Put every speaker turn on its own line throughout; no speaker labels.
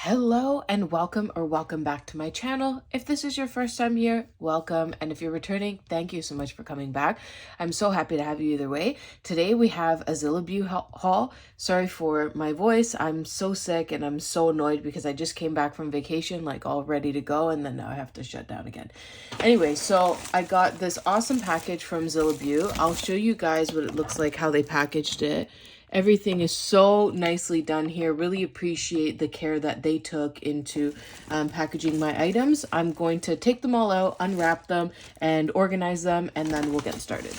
Hello and welcome or welcome back to my channel. If this is your first time here, welcome. And if you're returning, thank you so much for coming back. I'm so happy to have you either way. Today we have a Zillabeau haul. Sorry for my voice. I'm so sick and I'm so annoyed because I just came back from vacation, like all ready to go. And then now I have to shut down again. Anyway, so I got this awesome package from Zillabeau. I'll show you guys what it looks like, how they packaged it. Everything is so nicely done here. Really appreciate the care that they took into packaging my items. I'm going to take them all out, unwrap them, and organize them, and then we'll get started.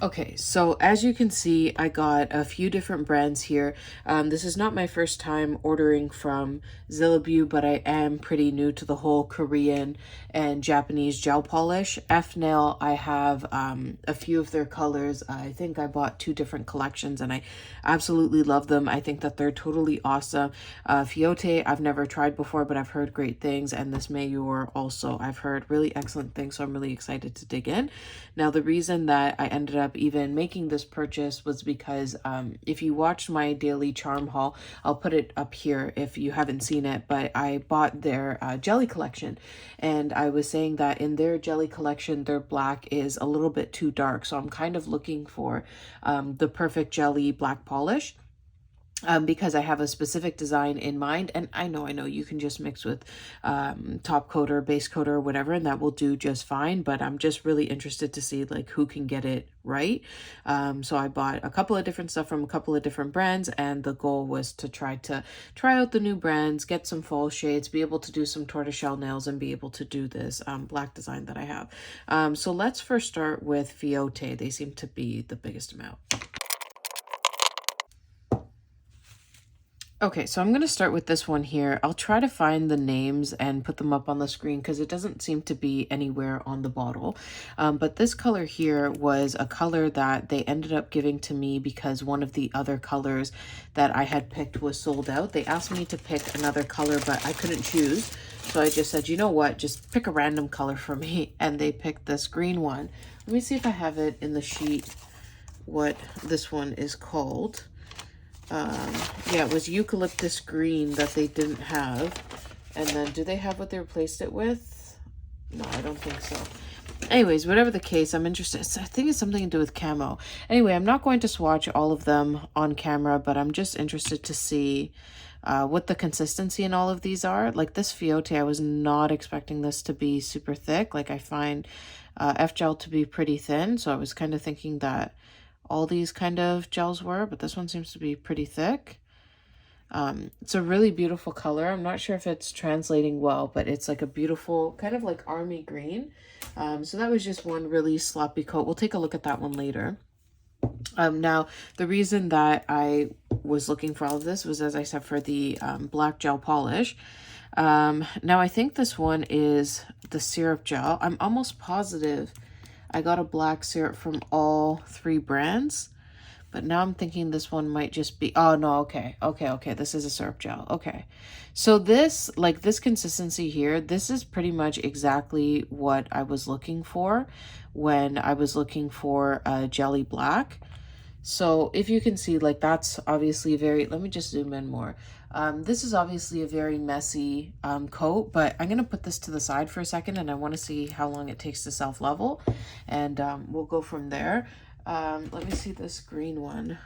Okay, so as you can see, I got a few different brands here. This is not my first time ordering from Zillabeau, but I am pretty new to the whole Korean and Japanese gel polish. FNail, I have a few of their colors. I think I bought 2 different collections and I absolutely love them. I think that they're totally awesome. Fiote, I've never tried before, but I've heard great things. And this Mayour also, I've heard really excellent things, so I'm really excited to dig in. Now, the reason that I ended up even making this purchase was because if you watched my daily charm haul, I'll put it up here if you haven't seen it, but I bought their jelly collection, and I was saying that in their jelly collection, their black is a little bit too dark, so I'm kind of looking for the perfect jelly black polish. Because I have a specific design in mind, and I know you can just mix with top coat or base coat or whatever, and that will do just fine, but I'm just really interested to see like who can get it right. So I bought a couple of different stuff from a couple of different brands, and the goal was to try out the new brands, get some fall shades, be able to do some tortoiseshell nails, and be able to do this black design that I have. So let's first start with Fiote. They seem to be the biggest amount. Okay, so I'm going to start with this one here. I'll try to find the names and put them up on the screen because it doesn't seem to be anywhere on the bottle. But this color here was a color that they ended up giving to me because one of the other colors that I had picked was sold out. They asked me to pick another color, but I couldn't choose. So I just said, you know what, just pick a random color for me. And they picked this green one. Let me see if I have it in the sheet, what this one is called. Yeah, it was eucalyptus green that they didn't have. And then do they have what they replaced it with? No, I don't think so. Anyways, whatever the case, I'm interested. I think it's something to do with camo. Anyway, I'm not going to swatch all of them on camera, but I'm just interested to see what the consistency in all of these are. Like this Fiote, I was not expecting this to be super thick. Like I find FGel to be pretty thin, so I was kind of thinking that all these kind of gels were, but this one seems to be pretty thick. It's a really beautiful color. I'm not sure if it's translating well, but it's like a beautiful kind of like army green. So that was just one really sloppy coat. We'll take a look at that one later. Now, the reason that I was looking for all of this was, as I said, for the black gel polish. Now, I think this one is the syrup gel. I'm almost positive I got a black syrup from all 3 brands, but now I'm thinking this one might just be, oh no, okay, this is a syrup gel, okay. So this, like this consistency here, this is pretty much exactly what I was looking for when I was looking for a jelly black. So if you can see, like that's obviously very, let me just zoom in more. This is obviously a very messy coat, but I'm going to put this to the side for a second and I want to see how long it takes to self-level, and we'll go from there. Let me see this green one.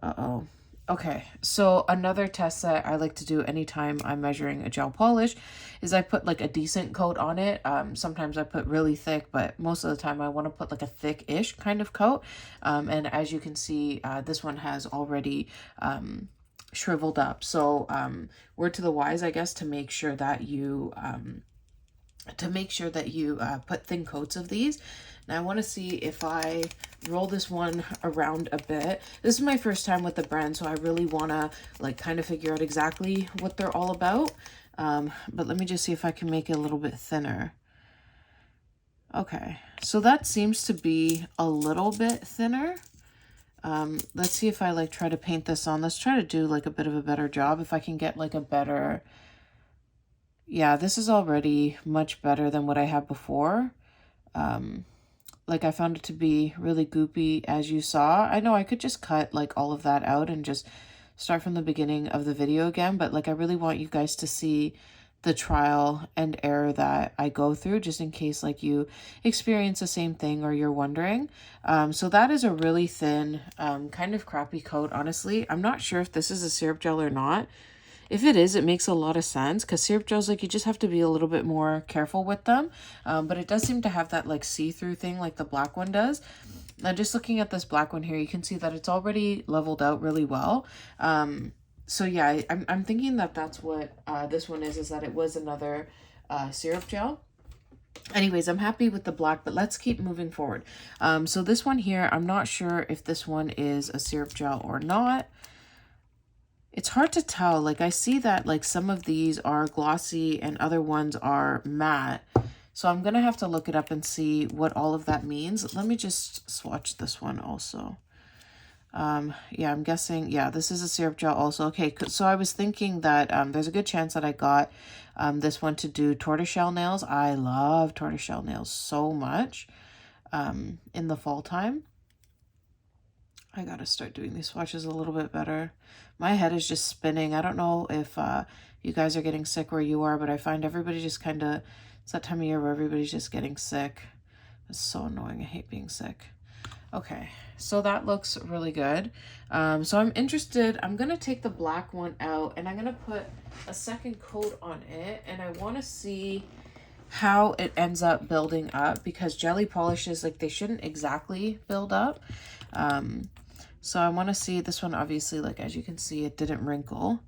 Uh-oh. Okay, so another test that I like to do anytime I'm measuring a gel polish is I put like a decent coat on it. Sometimes I put really thick, but most of the time I want to put like a thick-ish kind of coat. And as you can see, this one has already shriveled up. So word to the wise, I guess, to make sure that you put thin coats of these. Now I want to see if I roll this one around a bit. This is my first time with the brand, so I really want to like kind of figure out exactly what they're all about. But let me just see if I can make it a little bit thinner. Okay, so that seems to be a little bit thinner. Let's see if I like try to paint this on. Let's try to do like a bit of a better job. If I can get like a better, yeah, this is already much better than what I had before. like I found it to be really goopy, as you saw. I know I could just cut like all of that out and just start from the beginning of the video again, but like I really want you guys to see the trial and error that I go through, just in case like you experience the same thing or you're wondering. So that is a really thin, kind of crappy coat, honestly. I'm not sure if this is a syrup gel or not. If it is, it makes a lot of sense, because syrup gels, like, you just have to be a little bit more careful with them. But it does seem to have that like see-through thing like the black one does. Now, just looking at this black one here, you can see that it's already leveled out really well. So yeah, I'm thinking that that's what this one is that it was another syrup gel. Anyways, I'm happy with the black, but let's keep moving forward. So this one here, I'm not sure if this one is a syrup gel or not. It's hard to tell. Like, I see that like some of these are glossy and other ones are matte. So I'm going to have to look it up and see what all of that means. Let me just swatch this one also. Yeah, I'm guessing, yeah, this is a syrup gel also. Okay, so I was thinking that there's a good chance that I got this one to do tortoiseshell nails. I love tortoiseshell nails so much in the fall time. I gotta start doing these swatches a little bit better. My head is just spinning. I don't know if you guys are getting sick where you are, but I find everybody just kind of, it's that time of year where everybody's just getting sick. It's so annoying. I hate being sick. Okay, so that looks really good. So I'm interested. I'm gonna take the black one out and I'm gonna put a second coat on it, and I want to see how it ends up building up, because jelly polishes, like, they shouldn't exactly build up. So I want to see this one. Obviously, like, as you can see, it didn't wrinkle,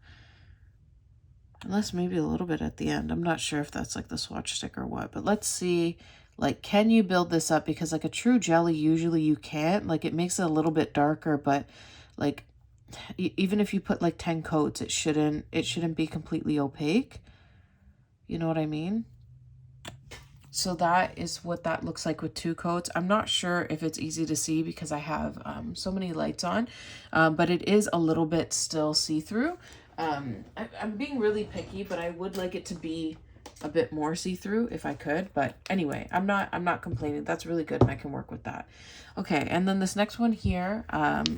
unless maybe a little bit at the end. I'm not sure if that's like the swatch stick or what, but let's see, like, can you build this up? Because like a true jelly, usually you can't. Like, it makes it a little bit darker, but like even if you put like 10 coats, it shouldn't be completely opaque. You know what I mean? So that is what that looks like with 2 coats. I'm not sure if it's easy to see because I have so many lights on, but it is a little bit still see-through. I'm being really picky, but I would like it to be a bit more see-through if I could. But anyway, I'm not complaining. That's really good, and I can work with that. Okay, and then this next one here,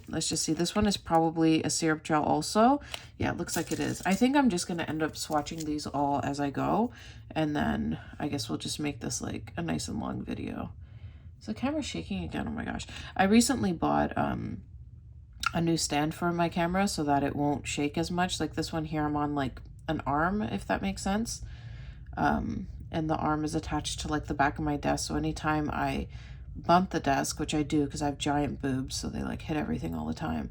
let's just see. This one is probably a syrup gel also. Yeah, it looks like it is. I think I'm just going to end up swatching these all as I go, and then I guess we'll just make this like a nice and long video. Is the camera shaking again? Oh my gosh. I recently bought a new stand for my camera so that it won't shake as much. Like this one here, I'm on like an arm, if that makes sense. And the arm is attached to like the back of my desk, so anytime I bump the desk, which I do because I have giant boobs, so they like hit everything all the time,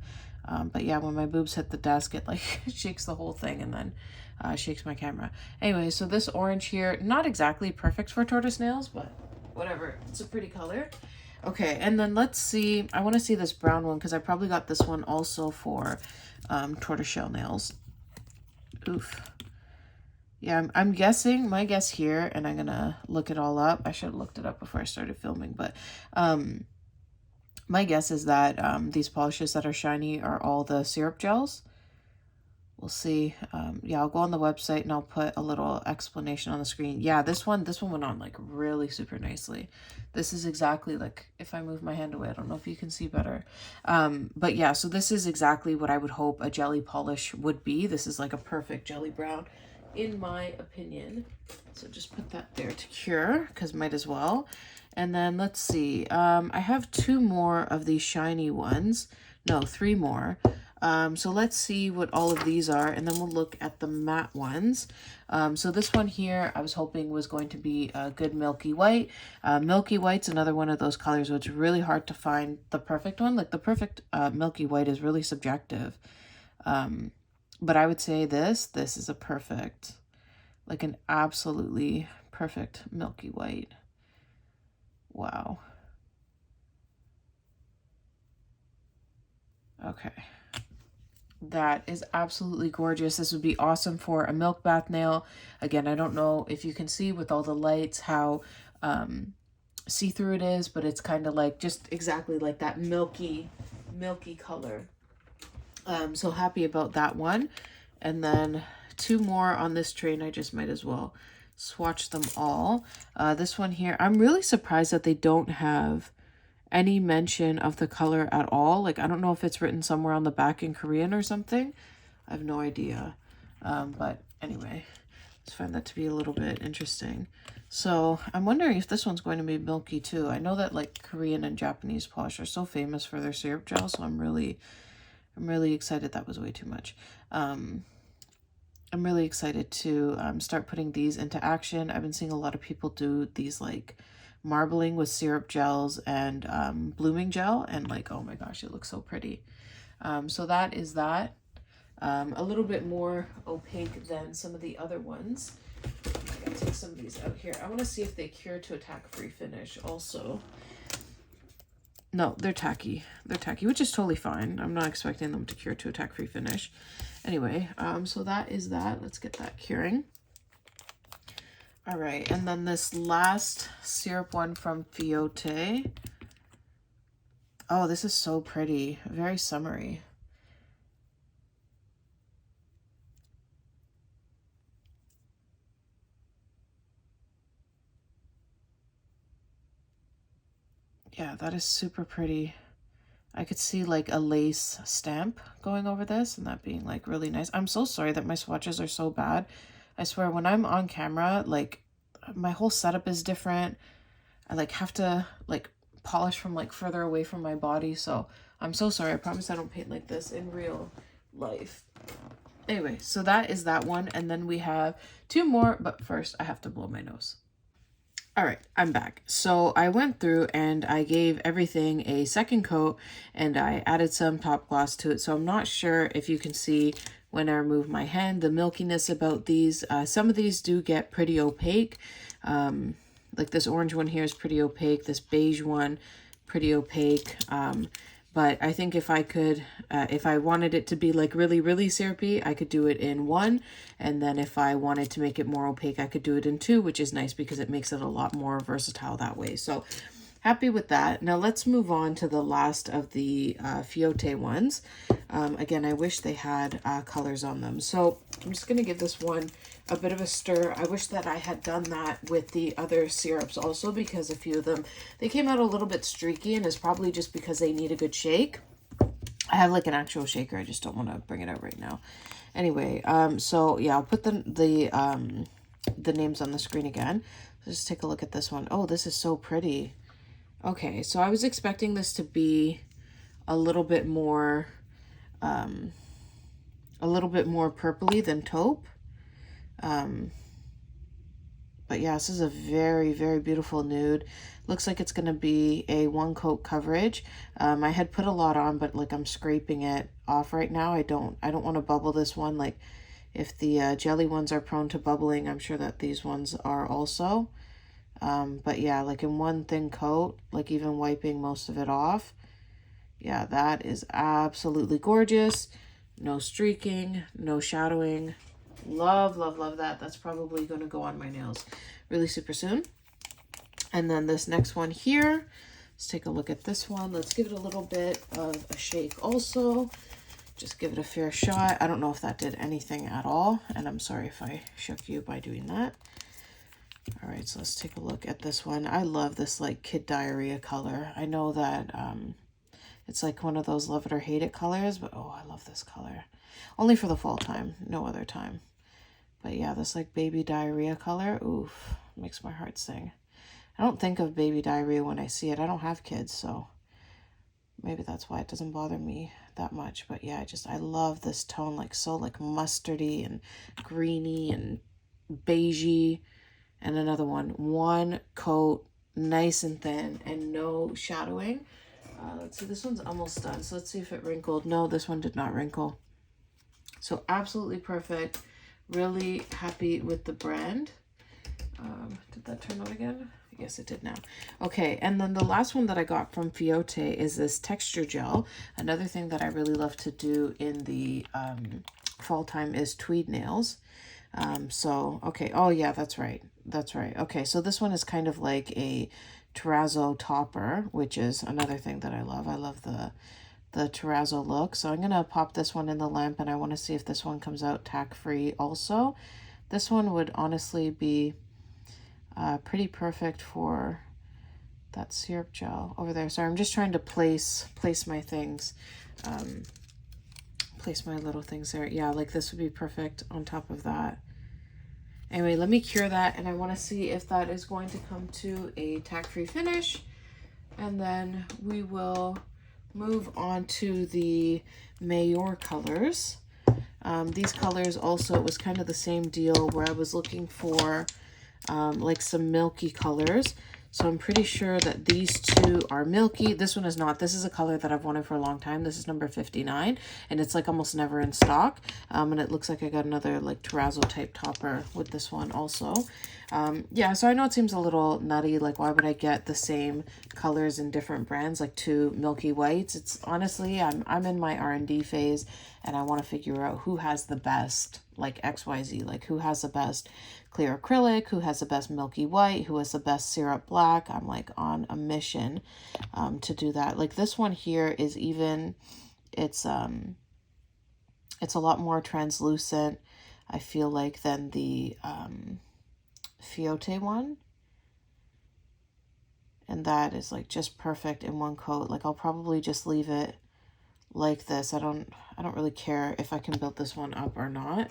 but yeah, when my boobs hit the desk, it like shakes the whole thing, and then shakes my camera. Anyway, so this orange here, not exactly perfect for tortoise nails, but whatever, it's a pretty color. Okay, and then let's see, I want to see this brown one because I probably got this one also for tortoiseshell nails. Oof. Yeah, I'm guessing, my guess here, and I'm gonna look it all up. I should have looked it up before I started filming, but my guess is that these polishes that are shiny are all the syrup gels. We'll see. Yeah, I'll go on the website and I'll put a little explanation on the screen. Yeah, this one went on like really super nicely. This is exactly like, if I move my hand away, I don't know if you can see better. But yeah, so this is exactly what I would hope a jelly polish would be. This is like a perfect jelly brown, in my opinion. So just put that there to cure, because might as well. And then let's see, I have 2 more of these shiny ones. No, 3 more. So let's see what all of these are, and then we'll look at the matte ones. So this one here, I was hoping was going to be a good milky white. Milky white's another one of those colors where it's really hard to find the perfect one. Like the perfect milky white is really subjective. But I would say this is a perfect, like an absolutely perfect milky white. Wow. Okay. That is absolutely gorgeous. This would be awesome for a milk bath nail. Again, I don't know if you can see with all the lights how see-through it is, but it's kind of like just exactly like that milky color. So happy about that one. And then 2 more on this train. I just might as well swatch them all. This one here, I'm really surprised that they don't have any mention of the color at all. Like, I don't know if it's written somewhere on the back in Korean or something. I have no idea. But anyway, I just find that to be a little bit interesting. So I'm wondering if this one's going to be milky too. I know that like Korean and Japanese polish are so famous for their syrup gel, so I'm really excited. That was way too much. I'm really excited to start putting these into action. I've been seeing a lot of people do these like marbling with syrup gels and blooming gel, and like, oh my gosh, it looks so pretty. So that is that. A little bit more opaque than some of the other ones. I gotta take some of these out here. I want to see if they cure to a tack-free finish also. No, they're tacky. They're tacky, which is totally fine. I'm not expecting them to cure to a tack-free finish. Anyway, so that is that. Let's get that curing. All right, and then this last syrup one from Fiote. Oh, this is so pretty. Very summery. Yeah, that is super pretty. I could see like a lace stamp going over this and that being like really nice. I'm so sorry that my swatches are so bad. I swear when I'm on camera, like my whole setup is different. I like have to like polish from like further away from my body. So I'm so sorry. I promise I don't paint like this in real life. Anyway, so that is that one. And then we have two more, but first I have to blow my nose. All right, I'm back. So I went through and I gave everything a second coat and I added some top gloss to it. So I'm not sure if you can see when I remove my hand, the milkiness about these. Some of these do get pretty opaque. Like this orange one here is pretty opaque. This beige one, pretty opaque. But I think if I could, if I wanted it to be like really, really syrupy, I could do it in one. And then if I wanted to make it more opaque, I could do it in two, which is nice because it makes it a lot more versatile that way. So happy with that. Now let's move on to the last of the Fiote ones. Again, I wish they had colors on them. So I'm just going to give this one a bit of a stir. I wish that I had done that with the other syrups also, because a few of them, they came out a little bit streaky, and it's probably just because they need a good shake. I have like an actual shaker. I just don't want to bring it out right now. Anyway, so yeah, I'll put the names on the screen again. Let's just take a look at this one. Oh, this is so pretty. Okay, so I was expecting this to be a little bit more purpley than taupe. But yeah, this is a very, very beautiful nude. Looks like it's going to be a one coat coverage. I had put a lot on, but like I'm scraping it off right now. I don't want to bubble this one. Like if the jelly ones are prone to bubbling, I'm sure that these ones are also. But yeah, like in one thin coat, like even wiping most of it off. Yeah, that is absolutely gorgeous. No streaking, no shadowing. Love, love, love that. That's probably going to go on my nails really super soon. And then this next one here, let's take a look at this one. Let's give it a little bit of a shake also. Just give it a fair shot. I don't know if that did anything at all, and I'm sorry if I shook you by doing that. All right, so let's take a look at this one. I love this like kid diarrhea color. I know that it's like one of those love it or hate it colors, but oh, I love this color. Only for the fall time, no other time. But yeah, this like baby diarrhea color, oof, makes my heart sing. I don't think of baby diarrhea when I see it. I don't have kids, so maybe that's why it doesn't bother me that much. But yeah, I love this tone, like so like mustardy and greeny and beigey. And another one coat, nice and thin and no shadowing. Let's see, this one's almost done. So let's see if it wrinkled. No, this one did not wrinkle. So absolutely perfect. Really happy with the brand. Did that turn on again? Yes, it did now. Okay, and then the last one that I got from Fiote is this texture gel. Another thing that I really love to do in the fall time is tweed nails. So, okay, oh yeah, that's right. That's right. Okay, so this one is kind of like a terrazzo topper, which is another thing that I love. I love the terrazzo look. So I'm going to pop this one in the lamp, and I want to see if this one comes out tack-free also. This one would honestly be pretty perfect for that syrup gel over there. Sorry, I'm just trying to place my things, place my little things there. Yeah, like this would be perfect on top of that. Anyway, let me cure that, and I want to see if that is going to come to a tack-free finish, and then we will move on to the Mayour colors. These colors also, it was kind of the same deal where I was looking for like some milky colors. So I'm pretty sure that these two are milky. This one is not. This is a color that I've wanted for a long time. This is number 59, and it's like almost never in stock. And it looks like I got another like terrazzo type topper with this one also. Yeah, so I know it seems a little nutty. Like, why would I get the same colors in different brands, like two milky whites? It's honestly, I'm in my R&D phase, and I want to figure out who has the best, like XYZ, like who has the best clear acrylic, who has the best milky white, who has the best syrup black. I'm like on a mission to do that. Like this one here is even, it's a lot more translucent, I feel like, than the Fiote one. And that is like just perfect in one coat. Like I'll probably just leave it like this. I don't really care if I can build this one up or not.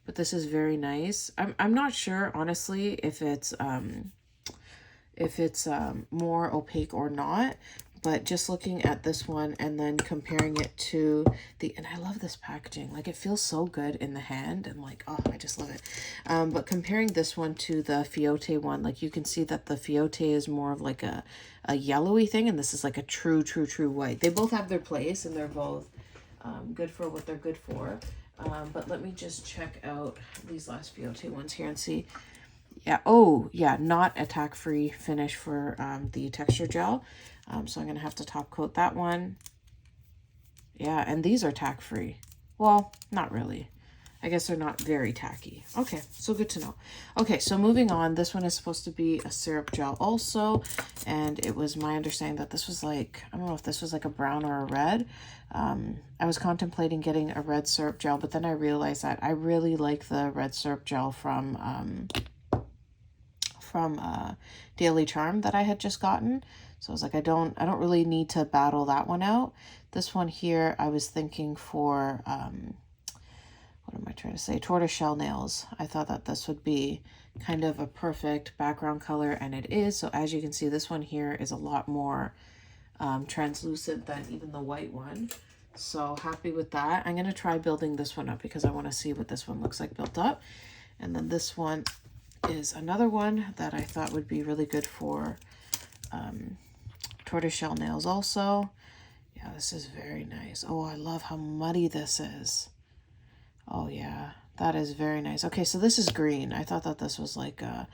But this is very nice. I'm not sure, honestly, if it's more opaque or not. But just looking at this one and then comparing it to the, and I love this packaging. Like it feels so good in the hand, and like, oh, I just love it. But comparing this one to the Fiote one, like you can see that the Fiote is more of like a yellowy thing, and this is like a true white. They both have their place, and they're both good for what they're good for. But let me just check out these last Fiote ones here and see. Yeah, oh, yeah, not a tack-free finish for the texture gel. So I'm going to have to top coat that one. Yeah, and these are tack-free. Well, not really. I guess they're not very tacky. Okay, so good to know. Okay, so moving on. This one is supposed to be a syrup gel also. And it was my understanding that this was like, I don't know if this was like a brown or a red. I was contemplating getting a red syrup gel, but then I realized that I really like the red syrup gel from Daily Charm that I had just gotten. So I was like, I don't really need to battle that one out. This one here, I was thinking for, what am I trying to say? Tortoiseshell nails. I thought that this would be kind of a perfect background color, and it is. So as you can see, this one here is a lot more translucent than even the white one. So happy with that. I'm going to try building this one up because I want to see what this one looks like built up. And then this one is another one that I thought would be really good for tortoiseshell nails also. Yeah, this is very nice. Oh, I love how muddy this is. Oh yeah, that is very nice. Okay, so this is green. I thought that this was like a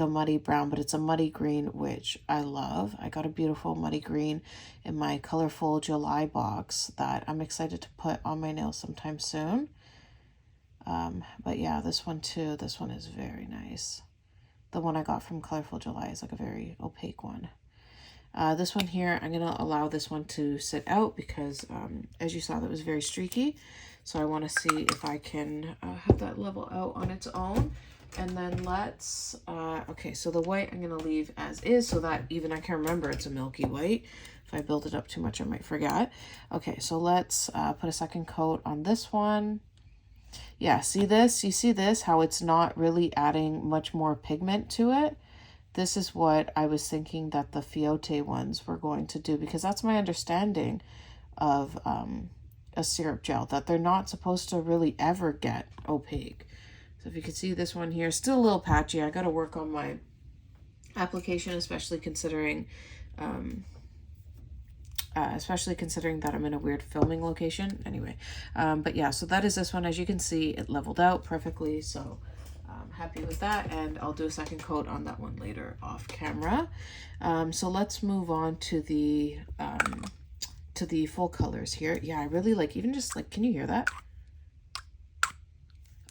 muddy brown, but it's a muddy green, which I love. I got a beautiful muddy green in my colorful July box that I'm excited to put on my nails sometime soon. But yeah, this one too, this one is very nice. The one I got from Colorful July is like a very opaque one. This one here, I'm going to allow this one to sit out because, as you saw, that was very streaky. So I want to see if I can have that level out on its own. And then let's, okay, so the white I'm going to leave as is so that even I can remember it's a milky white. If I build it up too much, I might forget. Okay, so let's put a second coat on this one. Yeah, see this? You see this? How it's not really adding much more pigment to it? This is what I was thinking that the Fiote ones were going to do, because that's my understanding of a syrup gel, that they're not supposed to really ever get opaque. So if you can see this one here, still a little patchy. I got to work on my application, especially considering that I'm in a weird filming location. Anyway, but yeah, so that is this one. As you can see, it leveled out perfectly. So I'm happy with that, and I'll do a second coat on that one later off camera. So let's move on to the full colors here. Yeah, I really like, even just like, can you hear that?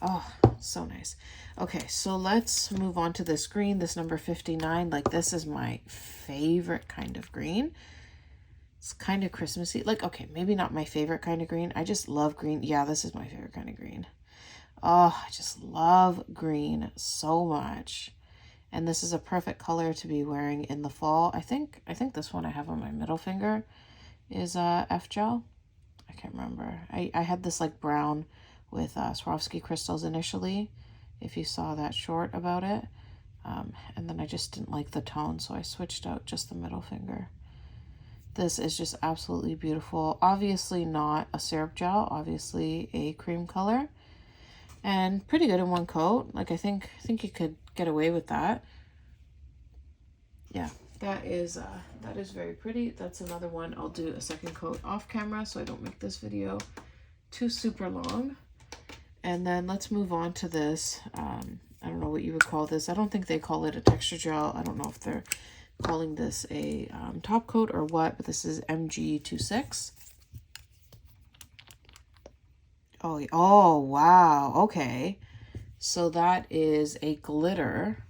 Oh, so nice. Okay, so let's move on to this green, this number 59. Like, this is my favorite kind of green. It's kind of Christmassy. Like, okay, maybe not my favorite kind of green. I just love green. Yeah, this is my favorite kind of green. Oh, I just love green so much. And this is a perfect color to be wearing in the fall. I think this one I have on my middle finger is FGel. I can't remember. I had this like brown with Swarovski crystals initially, if you saw that short about it. And then I just didn't like the tone, so I switched out just the middle finger. This is just absolutely beautiful. Obviously not a syrup gel, obviously a cream color. And pretty good in one coat. Like I think you could get away with that. Yeah, that is very pretty. That's another one. I'll do a second coat off camera so I don't make this video too super long. And then let's move on to this. I don't know what you would call this. I don't think they call it a texture gel. I don't know if they're calling this a top coat or what, but this is MG26. Oh, wow. Okay. So that is a glitter.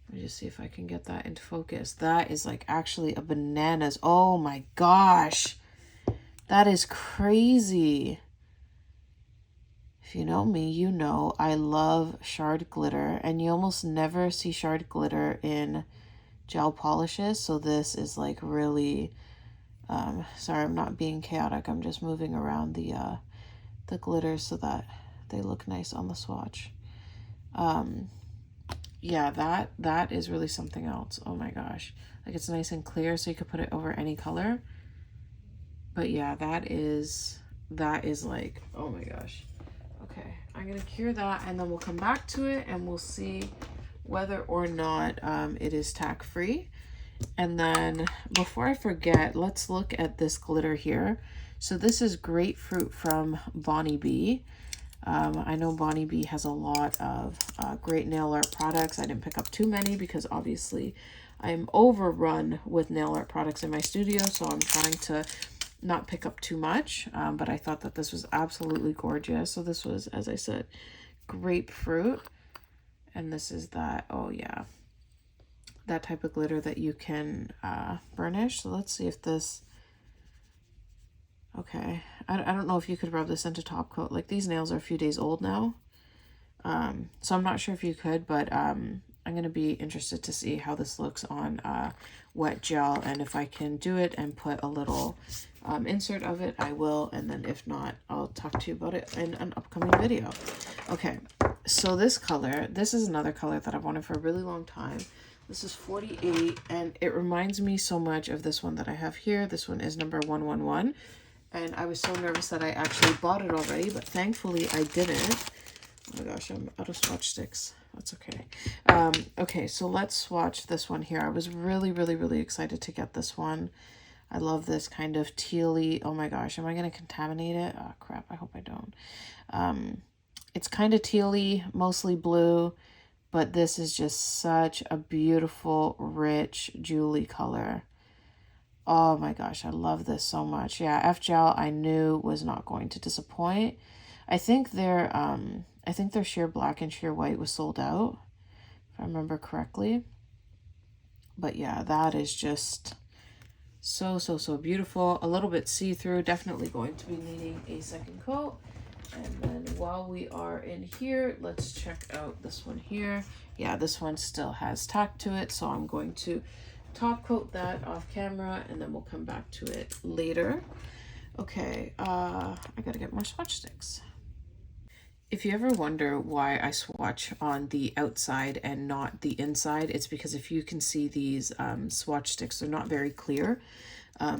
Let me just see if I can get that into focus. That is like actually a bananas. Oh my gosh. That is crazy. If you know me, you know I love shard glitter, and you almost never see shard glitter in gel polishes. So this is like really, sorry, I'm not being chaotic. I'm just moving around the glitters so that they look nice on the swatch. Yeah, that is really something else. Oh my gosh. Like it's nice and clear so you could put it over any color. But yeah, that is like, oh my gosh. Okay, I'm gonna cure that and then we'll come back to it and we'll see whether or not it is tack free. And then before I forget, let's look at this glitter here. So this is Grapefruit from Bonnie B. I know Bonnie B has a lot of great nail art products. I didn't pick up too many because obviously I'm overrun with nail art products in my studio, so I'm trying to not pick up too much, but I thought that this was absolutely gorgeous. So this was, as I said, Grapefruit, and this is that, oh yeah, that type of glitter that you can burnish. So let's see if this, okay, I don't know if you could rub this into top coat. Like these nails are a few days old now, so I'm not sure if you could, but I'm going to be interested to see how this looks on wet gel, and if I can do it and put a little insert of it, I will, and then if not, I'll talk to you about it in an upcoming video. Okay, so this color, this is another color that I've wanted for a really long time. This is 48, and it reminds me so much of this one that I have here. This one is number 111, and I was so nervous that I actually bought it already, but thankfully I didn't. Oh my gosh, I'm out of swatch sticks. That's okay. Okay, so let's swatch this one here. I was really excited to get this one. I love this kind of tealy, oh my gosh, am I going to contaminate it? Oh crap, I hope I don't. It's kind of tealy, mostly blue, but this is just such a beautiful, rich, jewelry color. Oh my gosh, I love this so much. Yeah, FGel I knew was not going to disappoint. I think their sheer black and sheer white was sold out, if I remember correctly. But yeah, that is just so beautiful. A little bit see-through, definitely going to be needing a second coat. And then while we are in here, let's check out this one here. Yeah, this one still has tack to it, so I'm going to top coat that off camera and then we'll come back to it later. Okay, I gotta get more swatch sticks. If you ever wonder why I swatch on the outside and not the inside, it's because if you can see these swatch sticks, they're not very clear.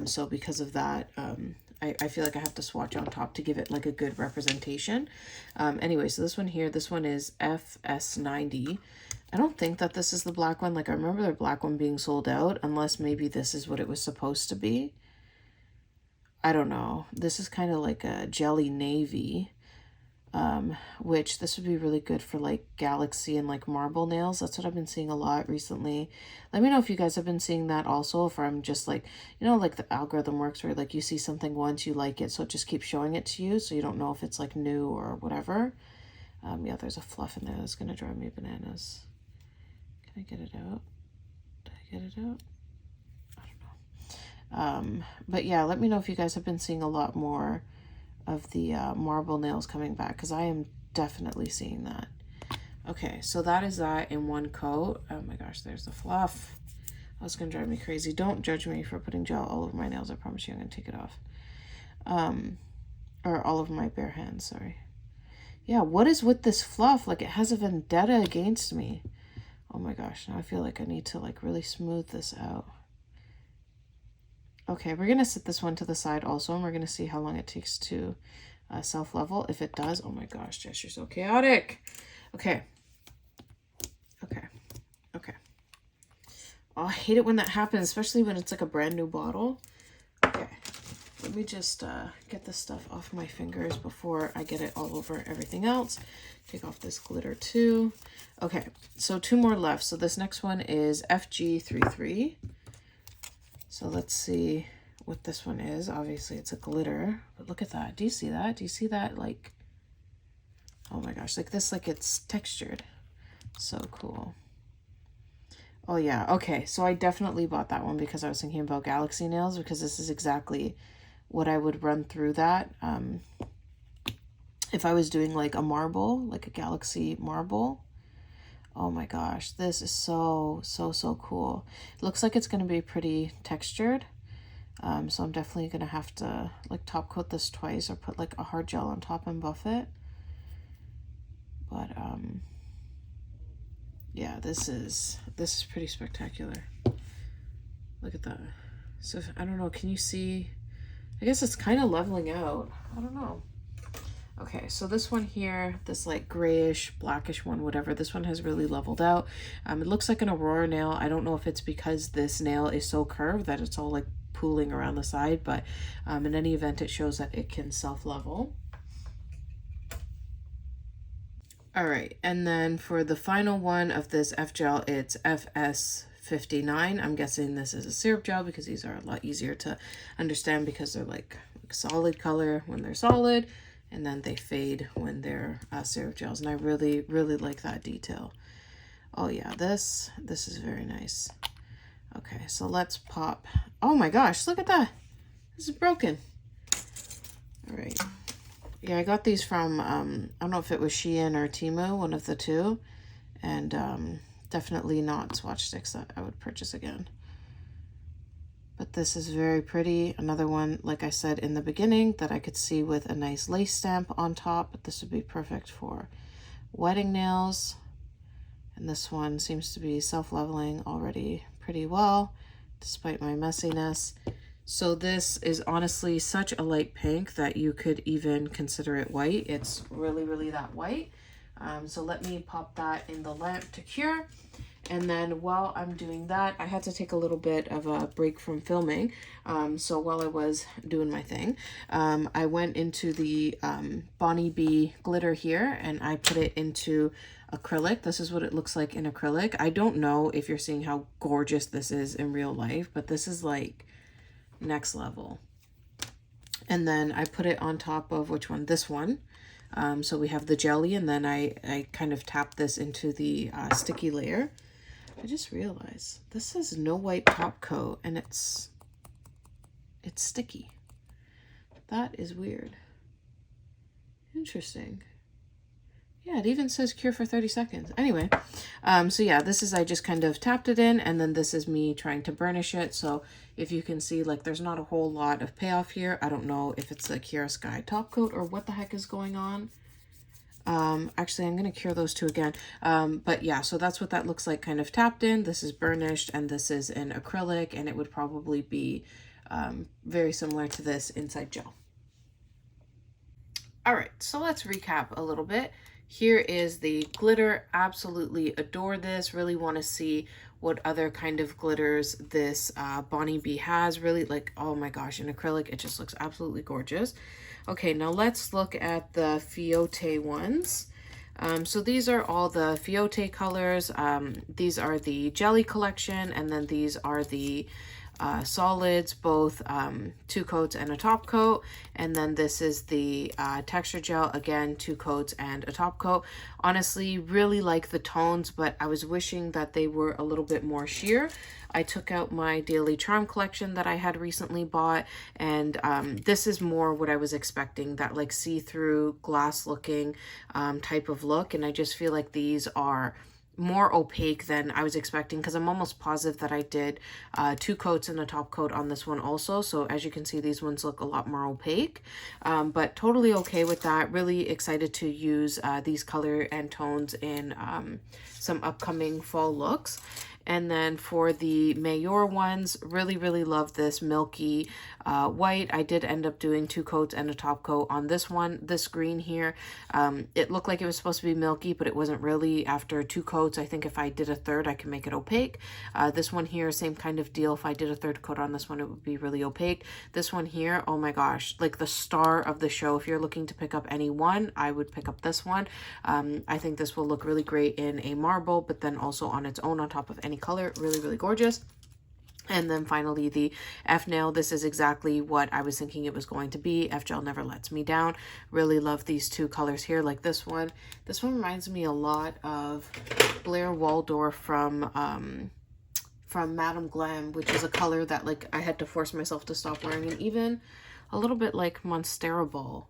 So because of that, I feel like I have to swatch on top to give it like a good representation. Anyway, so this one here, this one is FS90. I don't think that this is the black one. Like I remember the black one being sold out, unless maybe this is what it was supposed to be. I don't know. This is kind of like a jelly navy. Which this would be really good for like galaxy and like marble nails. That's what I've been seeing a lot recently. Let me know if you guys have been seeing that also, if I'm just like, you know, like the algorithm works where like you see something once, you like it, so it just keeps showing it to you, so you don't know if it's like new or whatever. Yeah, there's a fluff in there that's gonna drive me bananas. Can I get it out? Did I get it out? I don't know. But yeah, let me know if you guys have been seeing a lot more of the marble nails coming back, because I am definitely seeing that. Okay, so that is that in one coat. Oh my gosh, there's the fluff. That's gonna drive me crazy. Don't judge me for putting gel all over my nails. I promise you I'm gonna take it off. Or all over my bare hands, sorry. Yeah, what is with this fluff? Like, it has a vendetta against me. Oh my gosh, now I feel like I need to like really smooth this out. Okay, we're gonna set this one to the side also, and we're gonna see how long it takes to self-level. If it does, oh my gosh, Jess, you're so chaotic. Okay. Okay. Okay. Oh, I hate it when that happens, especially when it's like a brand new bottle. Okay. Let me just get this stuff off my fingers before I get it all over everything else. Take off this glitter too. Okay, so 2 more left. So this next one is FG33. So let's see what this one is. Obviously it's a glitter, but look at that. Do you see that? Do you see that? Like, oh my gosh, like this, like it's textured. So cool. Oh yeah, okay. So I definitely bought that one because I was thinking about Galaxy nails, because this is exactly what I would run through that. If I was doing like a marble, like a Galaxy marble. Oh my gosh, this is so cool. It looks like it's going to be pretty textured. So I'm definitely going to have to like top coat this twice or put like a hard gel on top and buff it. But yeah, this is pretty spectacular. Look at that. So I don't know, can you see? I guess it's kind of leveling out. I don't know. Okay, so this one here, this like grayish, blackish one, whatever, this one has really leveled out. It looks like an Aurora nail. I don't know if it's because this nail is so curved that it's all like pooling around the side, but in any event, it shows that it can self-level. All right, and then for the final one of this FGel, it's FS59. I'm guessing this is a syrup gel because these are a lot easier to understand because they're like solid color when they're solid, and then they fade when they're syrup gels. And I really like that detail. Oh yeah, this is very nice. Okay, so let's pop. Oh my gosh, look at that. This is broken. All right. Yeah, I got these from, I don't know if it was Shein or Temu, one of the two. And definitely not swatch sticks that I would purchase again. But this is very pretty. Another one, like I said in the beginning, that I could see with a nice lace stamp on top. But this would be perfect for wedding nails. And this one seems to be self-leveling already pretty well, despite my messiness. So this is honestly such a light pink that you could even consider it white. It's really that white. So let me pop that in the lamp to cure. And then while I'm doing that, I had to take a little bit of a break from filming. So while I was doing my thing, I went into the Bonnie B glitter here and I put it into acrylic. This is what it looks like in acrylic. I don't know if you're seeing how gorgeous this is in real life, but this is like next level. And then I put it on top of which one? This one. So we have the jelly, and then I kind of tap this into the sticky layer. I just realized this is no white top coat and it's sticky. That is weird. Interesting. Yeah, it even says cure for 30 seconds. Anyway, so yeah, this is, I just kind of tapped it in, and then this is me trying to burnish it. So if you can see, like, there's not a whole lot of payoff here. I don't know if it's the Kiara Sky top coat or what the heck is going on. Actually, I'm going to cure those two again. But yeah, so that's what that looks like kind of tapped in. This is burnished, and this is in acrylic, and it would probably be very similar to this inside gel. All right, so let's recap a little bit. Here is the glitter. Absolutely adore this. Really want to see what other kind of glitters this Bonnie B has. Really, like, oh my gosh, in acrylic, it just looks absolutely gorgeous. Okay, now let's look at the Fiote ones. So these are all the Fiote colors. These are the Jelly collection, and then these are the solids, both 2 coats and a top coat. And then this is the texture gel, again 2 coats and a top coat. Honestly, really like the tones, but I was wishing that they were a little bit more sheer. I took out my Daily Charm collection that I had recently bought, and this is more what I was expecting, that like see-through glass looking type of look. And I just feel like these are more opaque than I was expecting, because I'm almost positive that I did 2 coats and a top coat on this one also. So as you can see, these ones look a lot more opaque, but totally okay with that. Really excited to use these color and tones in some upcoming fall looks. And then for the Mayour ones, really love this milky white. I did end up doing 2 coats and a top coat on this one. This green here, it looked like it was supposed to be milky, but it wasn't really. After 2 coats, I think if I did a third, I can make it opaque. This one here, same kind of deal. If I did a third coat on this one, it would be really opaque. This one here, oh my gosh, like the star of the show. If you're looking to pick up any one, I would pick up this one. I think this will look really great in a marble, but then also on its own on top of any color. Really gorgeous. And then finally the FNail. This is exactly what I was thinking it was going to be. FGel never lets me down. Really love these 2 colors here. Like this one reminds me a lot of Blair Waldorf from Madame Glam, which is a color that like I had to force myself to stop wearing, and even a little bit like Monstera Ball.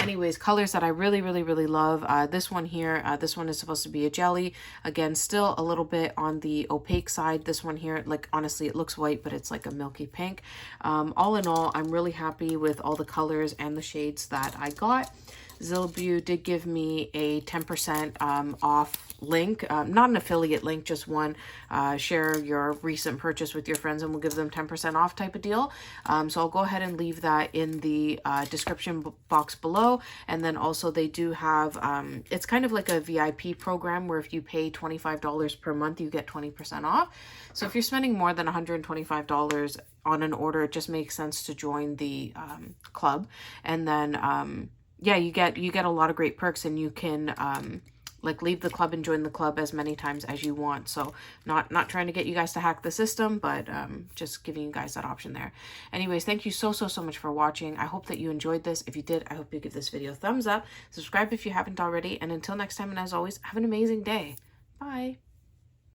Anyways, colors that I really love. This one here, this one is supposed to be a jelly. Again, still a little bit on the opaque side. This one here, like honestly, it looks white, but it's like a milky pink. All in all, I'm really happy with all the colors and the shades that I got. Zillabeau did give me a 10% off link, not an affiliate link, just one. Share your recent purchase with your friends and we'll give them 10% off type of deal. So I'll go ahead and leave that in the description box below. And then also they do have, it's kind of like a VIP program where if you pay $25 per month, you get 20% off. So if you're spending more than $125 on an order, it just makes sense to join the club. And then yeah, you get a lot of great perks, and you can like leave the club and join the club as many times as you want. So not trying to get you guys to hack the system, but just giving you guys that option there. Anyways, thank you so much for watching. I hope that you enjoyed this. If you did, I hope you give this video a thumbs up. Subscribe if you haven't already. And until next time, and as always, have an amazing day. Bye.